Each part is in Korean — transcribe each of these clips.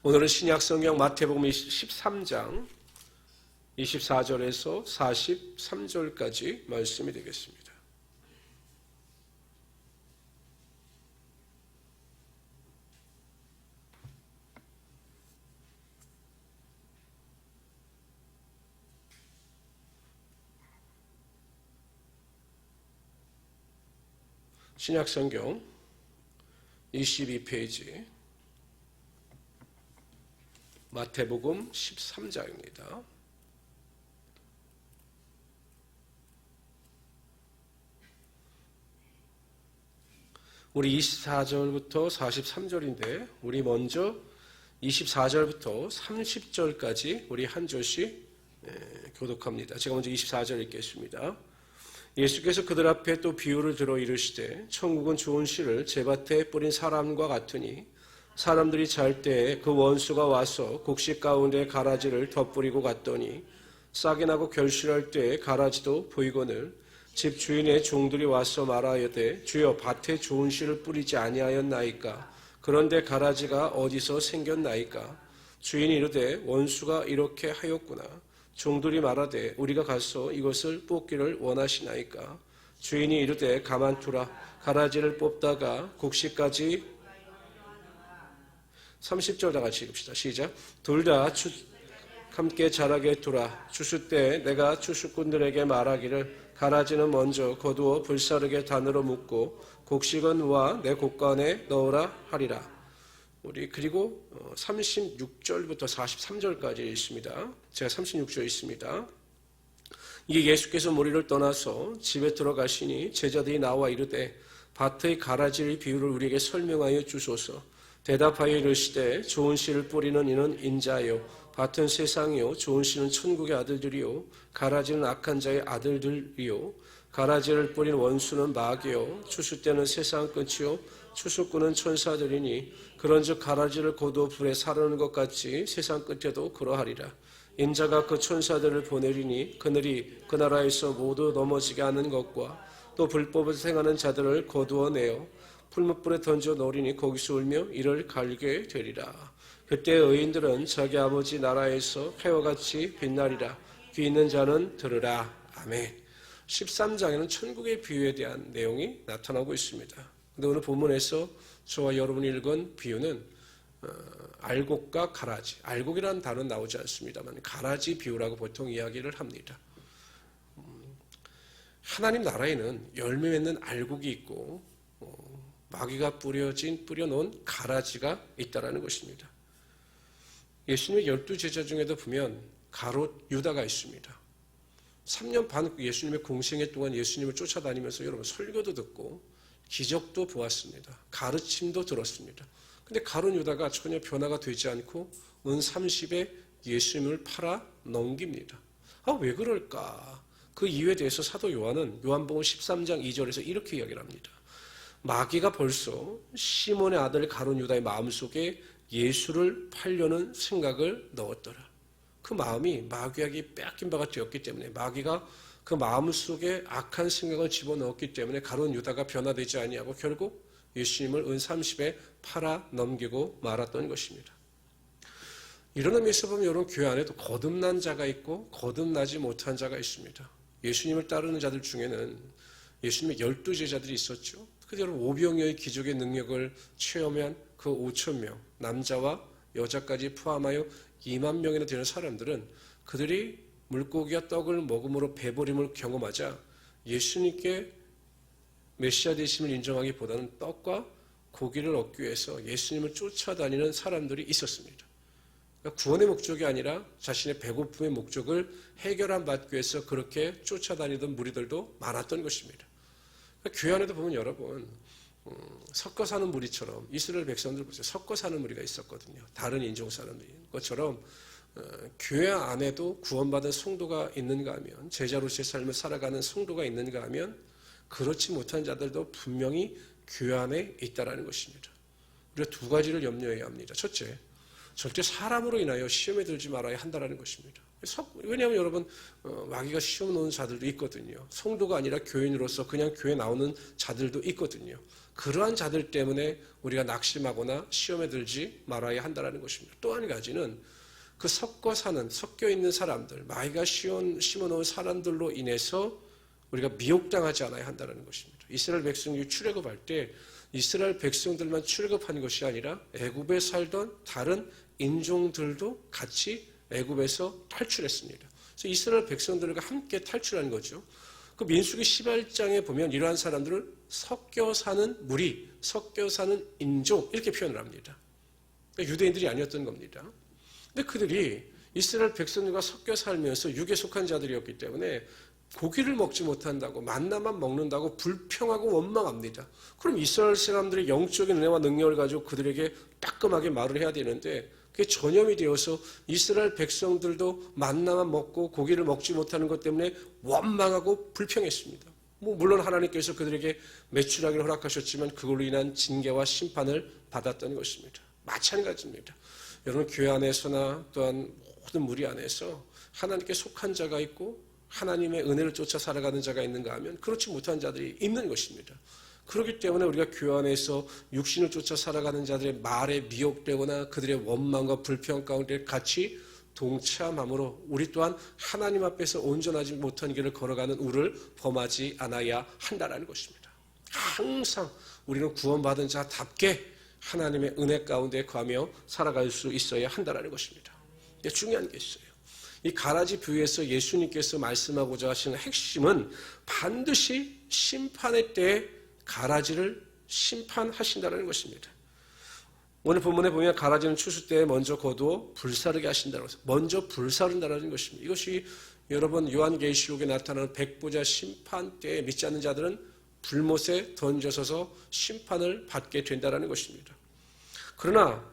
오늘은 신약성경 마태복음 13장 24절에서 43절까지 말씀이 되겠습니다. 신약성경 22페이지 마태복음 13장입니다. 우리 24절부터 43절인데 우리 먼저 24절부터 30절까지 우리 한 절씩 교독합니다. 제가 먼저 24절 읽겠습니다. 예수께서 그들 앞에 또 비유를 들어 이르시되 천국은 좋은 씨를 제밭에 뿌린 사람과 같으니 사람들이 잘 때에 그 원수가 와서 곡식 가운데 가라지를 덧뿌리고 갔더니 싹이 나고 결실할 때에 가라지도 보이거늘 집 주인의 종들이 와서 말하여되 주여 밭에 좋은 씨를 뿌리지 아니하였나이까 그런데 가라지가 어디서 생겼나이까 주인이 이르되 원수가 이렇게 하였구나 종들이 말하되 우리가 가서 이것을 뽑기를 원하시나이까 주인이 이르되 가만두라 가라지를 뽑다가 곡식까지 30절 다 같이 읽읍시다. 시작. 둘 다 함께 자라게 두라. 추수 때 내가 추수꾼들에게 말하기를 가라지는 먼저 거두어 불사르게 단으로 묶고 곡식은 와 내 곡간에 넣으라 하리라. 우리 그리고 36절부터 43절까지 있습니다. 제가 36절 있습니다. 이게 예수께서 무리를 떠나서 집에 들어가시니 제자들이 나와 이르되 밭의 가라지의 비유를 우리에게 설명하여 주소서. 대답하여 이르시되 좋은 씨를 뿌리는 이는 인자요 밭은 세상이요 좋은 씨는 천국의 아들들이요 가라지는 악한 자의 아들들이요 가라지를 뿌린 원수는 마귀요 추수 때는 세상 끝이요 추수꾼은 천사들이니 그런즉 가라지를 거두어 불에 사르는 것 같이 세상 끝에도 그러하리라. 인자가 그 천사들을 보내리니 그들이 그 나라에서 모두 넘어지게 하는 것과 또 불법을 행하는 자들을 거두어 내어 풀무불에 던져 놓으리니 거기서 울며 이를 갈게 되리라. 그때 의인들은 자기 아버지 나라에서 해와 같이 빛나리라. 귀 있는 자는 들으라. 아멘. 13장에는 천국의 비유에 대한 내용이 나타나고 있습니다. 그런데 오늘 본문에서 저와 여러분이 읽은 비유는 알곡과 가라지, 알곡이라는 단어는 나오지 않습니다만 가라지 비유라고 보통 이야기를 합니다. 하나님 나라에는 열매 맺는 알곡이 있고 마귀가 뿌려놓은 가라지가 있다는 것입니다. 예수님의 12제자 중에도 보면 가롯 유다가 있습니다. 3년 반 예수님의 공생애 동안 예수님을 쫓아다니면서 여러분 설교도 듣고 기적도 보았습니다. 가르침도 들었습니다. 근데 가롯 유다가 전혀 변화가 되지 않고 은 30에 예수님을 팔아 넘깁니다. 왜 그럴까? 그 이유에 대해서 사도 요한은 요한복음 13장 2절에서 이렇게 이야기를 합니다. 마귀가 벌써 시몬의 아들 가룟 유다의 마음속에 예수를 팔려는 생각을 넣었더라. 그 마음이 마귀에게 빼앗긴 바가 되었기 때문에 마귀가 그 마음속에 악한 생각을 집어넣었기 때문에 가룟 유다가 변화되지 아니하고 결국 예수님을 은 30에 팔아 넘기고 말았던 것입니다. 이런 의미에서 보면 여러분 교회 안에도 거듭난 자가 있고 거듭나지 못한 자가 있습니다. 예수님을 따르는 자들 중에는 예수님의 12제자들이 있었죠. 그런데 여러분 오병이어의 기적의 능력을 체험한 그 5,000명 남자와 여자까지 포함하여 2만 명이나 되는 사람들은 그들이 물고기와 떡을 먹음으로 배부림을 경험하자 예수님께 메시아 되심을 인정하기보다는 떡과 고기를 얻기 위해서 예수님을 쫓아다니는 사람들이 있었습니다. 그러니까 구원의 목적이 아니라 자신의 배고픔의 목적을 해결한 받기 위해서 그렇게 쫓아다니던 무리들도 많았던 것입니다. 그러니까 교회 안에도 보면 여러분 섞어 사는 무리처럼 이스라엘 백성들 보세요. 섞어 사는 무리가 있었거든요. 다른 인종 사람들인 것처럼 교회 안에도 구원받은 성도가 있는가 하면 제자로서의 삶을 살아가는 성도가 있는가 하면 그렇지 못한 자들도 분명히 교회 안에 있다는 것입니다. 우리가 두 가지를 염려해야 합니다. 첫째, 절대 사람으로 인하여 시험에 들지 말아야 한다는 것입니다. 왜냐하면 여러분 마귀가 씌워놓은 자들도 있거든요. 성도가 아니라 교인으로서 그냥 교회 나오는 자들도 있거든요. 그러한 자들 때문에 우리가 낙심하거나 시험에 들지 말아야 한다는 것입니다. 또 한 가지는 그 섞여 있는 사람들, 마귀가 심어놓은 사람들로 인해서 우리가 미혹당하지 않아야 한다는 것입니다. 이스라엘 백성이 출애굽할 때 이스라엘 백성들만 출애굽한 것이 아니라 애굽에 살던 다른 인종들도 같이 애굽에서 탈출했습니다. 그래서 이스라엘 백성들과 함께 탈출한 거죠. 그 민수기 18장에 보면 이러한 사람들을 섞여 사는 무리, 섞여 사는 인종 이렇게 표현을 합니다. 그러니까 유대인들이 아니었던 겁니다. 근데 그들이 이스라엘 백성들과 섞여 살면서 육에 속한 자들이었기 때문에 고기를 먹지 못한다고 만나만 먹는다고 불평하고 원망합니다. 그럼 이스라엘 사람들의 영적인 은혜와 능력을 가지고 그들에게 따끔하게 말을 해야 되는데 그게 전염이 되어서 이스라엘 백성들도 만나만 먹고 고기를 먹지 못하는 것 때문에 원망하고 불평했습니다. 물론 하나님께서 그들에게 매출하기를 허락하셨지만 그걸로 인한 징계와 심판을 받았던 것입니다. 마찬가지입니다. 여러분 교회 안에서나 또한 모든 무리 안에서 하나님께 속한 자가 있고 하나님의 은혜를 쫓아 살아가는 자가 있는가 하면 그렇지 못한 자들이 있는 것입니다. 그렇기 때문에 우리가 교회 안에서 육신을 쫓아 살아가는 자들의 말에 미혹되거나 그들의 원망과 불평 가운데 같이 동참함으로 우리 또한 하나님 앞에서 온전하지 못한 길을 걸어가는 우를 범하지 않아야 한다는 것입니다. 항상 우리는 구원받은 자답게 하나님의 은혜 가운데 거하며 살아갈 수 있어야 한다는 것입니다. 중요한 게 있어요. 이 가라지 비유에서 예수님께서 말씀하고자 하시는 핵심은 반드시 심판의 때에 가라지를 심판하신다는 것입니다. 오늘 본문에 보면 가라지는 추수 때에 먼저 거두어 불사르게 하신다고 해서 먼저 불사른다는 것입니다. 이것이 여러분 요한계시록에 나타나는 백보자 심판 때에 믿지 않는 자들은 불못에 던져서서 심판을 받게 된다는 것입니다. 그러나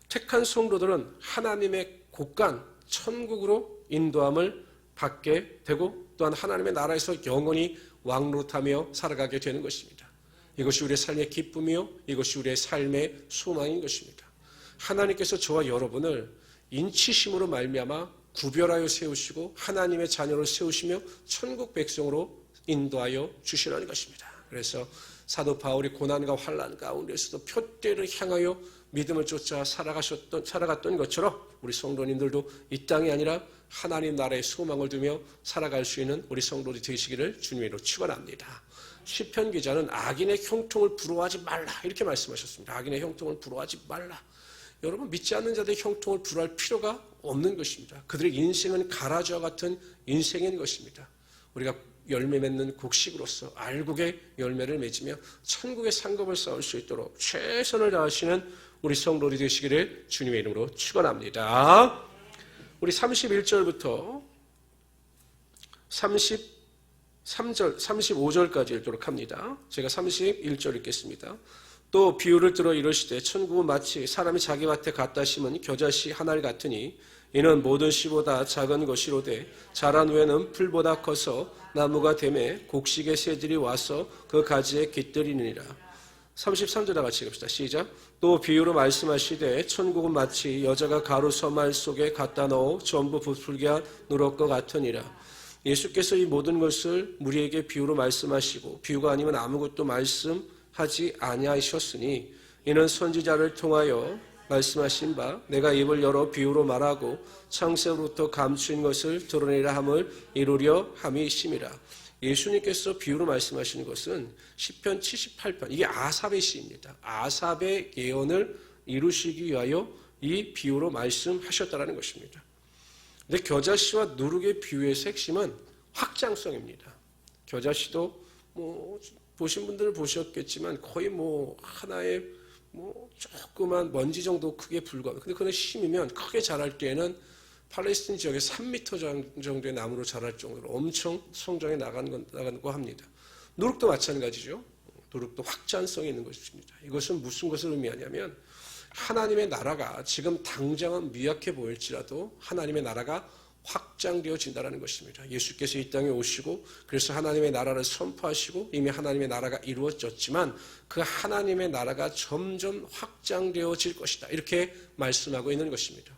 택한 성도들은 하나님의 곳간 천국으로 인도함을 받게 되고 또한 하나님의 나라에서 영원히 왕노릇하며 살아가게 되는 것입니다. 이것이 우리의 삶의 기쁨이요 이것이 우리의 삶의 소망인 것입니다. 하나님께서 저와 여러분을 인치심으로 말미암아 구별하여 세우시고 하나님의 자녀로 세우시며 천국 백성으로 인도하여 주시라는 것입니다. 그래서 사도 바울이 고난과 환난 가운데서도 표대를 향하여 믿음을 쫓아 살아갔던 것처럼 우리 성도님들도 이 땅이 아니라 하나님 나라의 소망을 두며 살아갈 수 있는 우리 성도들이 되시기를 주님으로 축원합니다. 시편 기자는 악인의 형통을 부러워하지 말라 이렇게 말씀하셨습니다. 악인의 형통을 부러워하지 말라. 여러분 믿지 않는 자들의 형통을 부러워할 필요가 없는 것입니다. 그들의 인생은 가라지와 같은 인생인 것입니다. 우리가 열매 맺는 곡식으로서 알곡의 열매를 맺으며 천국의 상급을 쌓을 수 있도록 최선을 다하시는 우리 성도들이 되시기를 주님의 이름으로 축원합니다. 우리 31절부터 33절, 35절까지 읽도록 합니다. 제가 31절 읽겠습니다. 또 비유를 들어 이르시되 천국은 마치 사람이 자기 밭에 갖다 심은 겨자씨 하나를 같으니 이는 모든 씨보다 작은 것이로되 자란 후에는 풀보다 커서 나무가 되매 곡식의 새들이 와서 그 가지에 깃들이니라. 33절 다 같이 읽읍시다. 시작. 또 비유로 말씀하시되 천국은 마치 여자가 가루 서말 속에 갖다 넣어 전부 부풀게 한 누럭과 같으니라. 예수께서 이 모든 것을 우리에게 비유로 말씀하시고 비유가 아니면 아무것도 말씀하지 아니하셨으니 이는 선지자를 통하여 말씀하신 바 내가 입을 열어 비유로 말하고 창세로부터 감추인 것을 드러내라 함을 이루려 함이심이라. 예수님께서 비유로 말씀하시는 것은 시편 78편 이게 아삽의 시입니다. 아삽의 예언을 이루시기 위하여 이 비유로 말씀하셨다는 것입니다. 근데 겨자씨와 누룩의 비유의 핵심은 확장성입니다. 겨자씨도 보신 분들은 보셨겠지만 거의 하나의 조그만 먼지 정도 크기에 불과합니다. 근데 그는 심으면 크게 자랄 때에는 팔레스틴 지역에 3m 정도의 나무로 자랄 정도로 엄청 성장해 나가고 합니다. 누룩도 마찬가지죠. 누룩도 확장성이 있는 것입니다. 이것은 무슨 것을 의미하냐면 하나님의 나라가 지금 당장은 미약해 보일지라도 하나님의 나라가 확장되어진다는 것입니다. 예수께서 이 땅에 오시고 그래서 하나님의 나라를 선포하시고 이미 하나님의 나라가 이루어졌지만 그 하나님의 나라가 점점 확장되어질 것이다. 이렇게 말씀하고 있는 것입니다.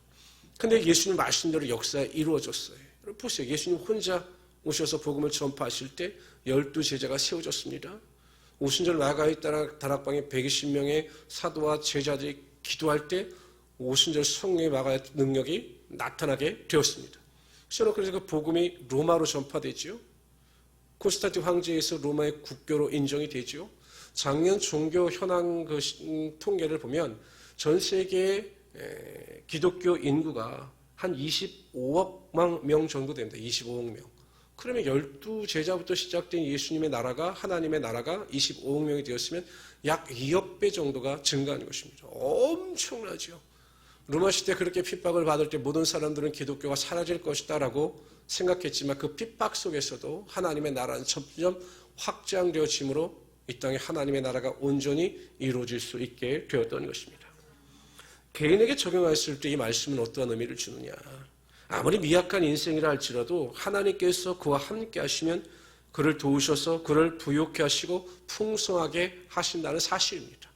근데 예수님 말씀대로 역사가 이루어졌어요. 여러분 보세요. 예수님 혼자 오셔서 복음을 전파하실 때 12제자가 세워졌습니다. 오순절 나가에 따라 다락방에 120명의 사도와 제자들이 기도할 때 오순절 성령의 마가의 능력이 나타나게 되었습니다. 그래서 그 복음이 로마로 전파되지요. 콘스탄틴 황제에서 로마의 국교로 인정이 되지요. 작년 종교 현황 통계를 보면 전 세계 기독교 인구가 한 25억 명 정도 됩니다. 25억 명. 그러면 12제자부터 시작된 예수님의 나라가 하나님의 나라가 25억 명이 되었으면 약 2억 배 정도가 증가하는 것입니다. 엄청나죠. 로마 시대 그렇게 핍박을 받을 때 모든 사람들은 기독교가 사라질 것이다 라고 생각했지만 그 핍박 속에서도 하나님의 나라는 점점 확장되어짐으로 이 땅에 하나님의 나라가 온전히 이루어질 수 있게 되었던 것입니다. 개인에게 적용했을 때 이 말씀은 어떠한 의미를 주느냐. 아무리 미약한 인생이라 할지라도 하나님께서 그와 함께 하시면 그를 도우셔서 그를 부욕해 하시고 풍성하게 하신다는 사실입니다.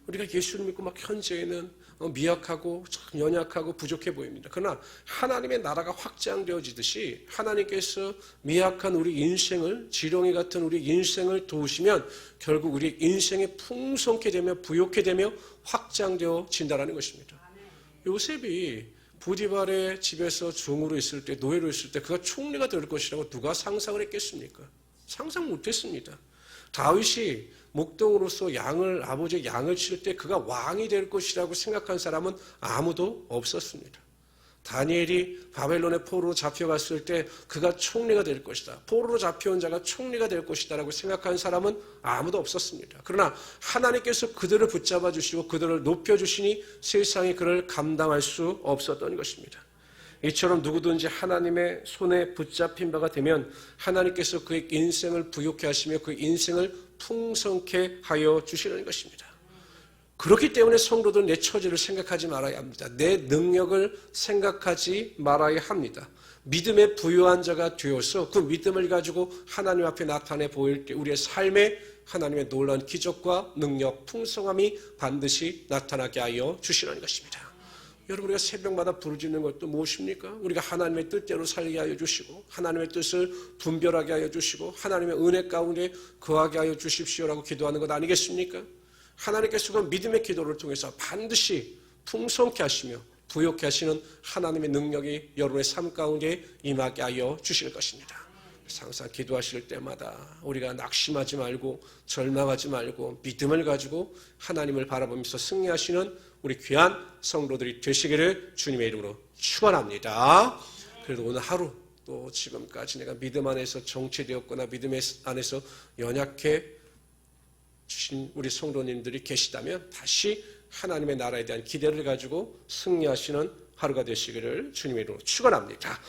우리가 예수를 믿고 막 현재에는 미약하고 참 연약하고 부족해 보입니다. 그러나 하나님의 나라가 확장되어지듯이 하나님께서 미약한 우리 인생을, 지렁이 같은 우리 인생을 도우시면 결국 우리 인생이 풍성케 되며 부욕해 되며 확장되어진다는 것입니다. 요셉이 보디발의 집에서 종으로 있을 때, 노예로 있을 때 그가 총리가 될 것이라고 누가 상상을 했겠습니까? 상상 못했습니다. 다윗이 목동으로서 아버지의 양을 칠 때 그가 왕이 될 것이라고 생각한 사람은 아무도 없었습니다. 다니엘이 바벨론의 포로로 잡혀갔을 때 그가 총리가 될 것이다. 포로로 잡혀온 자가 총리가 될 것이다 라고 생각한 사람은 아무도 없었습니다. 그러나 하나님께서 그들을 붙잡아 주시고 그들을 높여주시니 세상이 그를 감당할 수 없었던 것입니다. 이처럼 누구든지 하나님의 손에 붙잡힌 바가 되면 하나님께서 그의 인생을 부욕해 하시며 그 인생을 풍성케 하여 주시는 것입니다. 그렇기 때문에 성도들은 내 처지를 생각하지 말아야 합니다. 내 능력을 생각하지 말아야 합니다. 믿음의 부유한 자가 되어서 그 믿음을 가지고 하나님 앞에 나타내 보일 때 우리의 삶에 하나님의 놀라운 기적과 능력, 풍성함이 반드시 나타나게 하여 주시는 것입니다. 여러분 우리가 새벽마다 부르짖는 것도 무엇입니까? 우리가 하나님의 뜻대로 살게 하여 주시고 하나님의 뜻을 분별하게 하여 주시고 하나님의 은혜 가운데 거하게 하여 주십시오라고 기도하는 것 아니겠습니까? 하나님께서 그 믿음의 기도를 통해서 반드시 풍성케 하시며 부욕케 하시는 하나님의 능력이 여러분의 삶 가운데 임하게 하여 주실 것입니다. 항상 기도하실 때마다 우리가 낙심하지 말고 절망하지 말고 믿음을 가지고 하나님을 바라보면서 승리하시는 우리 귀한 성도들이 되시기를 주님의 이름으로 축원합니다. 그래도 오늘 하루 또 지금까지 내가 믿음 안에서 정체되었거나 믿음 안에서 연약해 주신 우리 성도님들이 계시다면 다시 하나님의 나라에 대한 기대를 가지고 승리하시는 하루가 되시기를 주님의 이름으로 축원합니다.